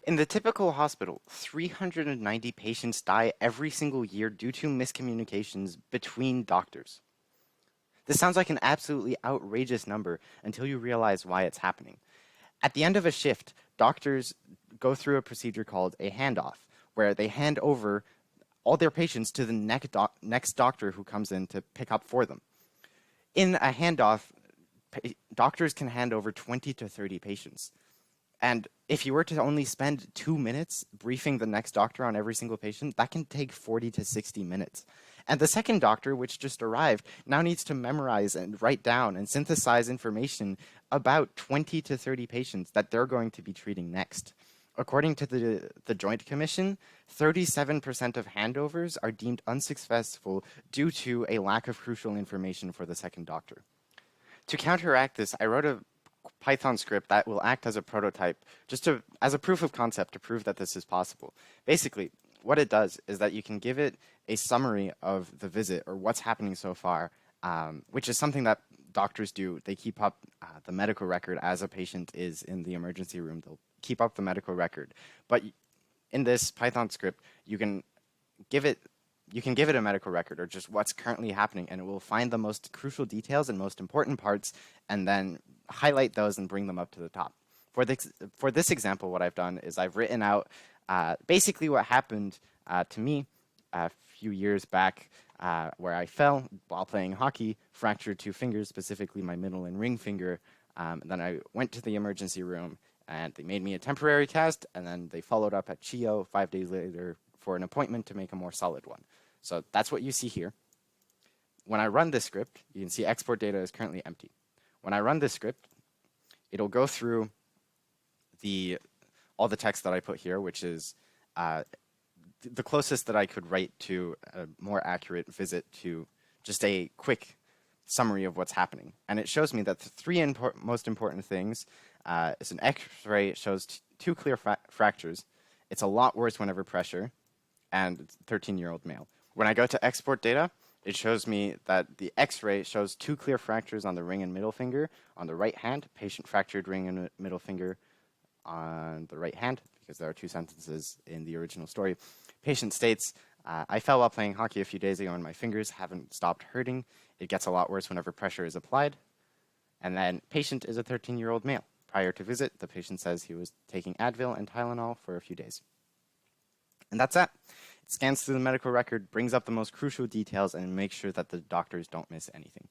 In the typical hospital, 390 patients die every single year due to miscommunications between doctors. This sounds like an absolutely outrageous number until you realize why it's happening. At the end of a shift, doctors go through a procedure called a handoff, where they hand over all their patients to the next doctor who comes in to pick up for them. In a handoff, doctors can hand over 20 to 30 patients. And if you were to only spend 2 minutes briefing the next doctor on every single patient, that can take 40 to 60 minutes. And the second doctor, which just arrived, now needs to memorize and write down and synthesize information about 20 to 30 patients that they're going to be treating next. According to the Joint Commission, 37% of handovers are deemed unsuccessful due to a lack of crucial information for the second doctor. To counteract this, I wrote a Python script that will act as a prototype, as a proof of concept to prove that this is possible. Basically, what it does is that you can give it a summary of the visit or what's happening so far, which is something that doctors do. They keep up the medical record as a patient is in the emergency room. They'll keep up the medical record. But in this Python script, you can give it a medical record or just what's currently happening, and it will find the most crucial details and most important parts and then highlight those and bring them up to the top. For this example, what I've done is I've written out basically what happened to me a few years back where I fell while playing hockey, fractured two fingers, specifically my middle and ring finger. Then I went to the emergency room and they made me a temporary cast, and then they followed up at CHIO 5 days later for an appointment to make a more solid one. So that's what you see here. When I run this script, you can see export data is currently empty. When I run this script, it'll go through all the text that I put here, which is the closest that I could write to a more accurate visit to just a quick summary of what's happening. And it shows me that the three most important things is an X-ray. It shows two clear fractures. It's a lot worse whenever pressure, and it's a 13-year-old male. When I go to export data, it shows me that the X-ray shows two clear fractures on the ring and middle finger on the right hand, patient fractured ring and middle finger on the right hand, because there are two sentences in the original story. Patient states, I fell while playing hockey a few days ago and my fingers haven't stopped hurting. It gets a lot worse whenever pressure is applied. And then patient is a 13-year-old male. Prior to visit, the patient says he was taking Advil and Tylenol for a few days. And that's that. It scans through the medical record, brings up the most crucial details, and makes sure that the doctors don't miss anything.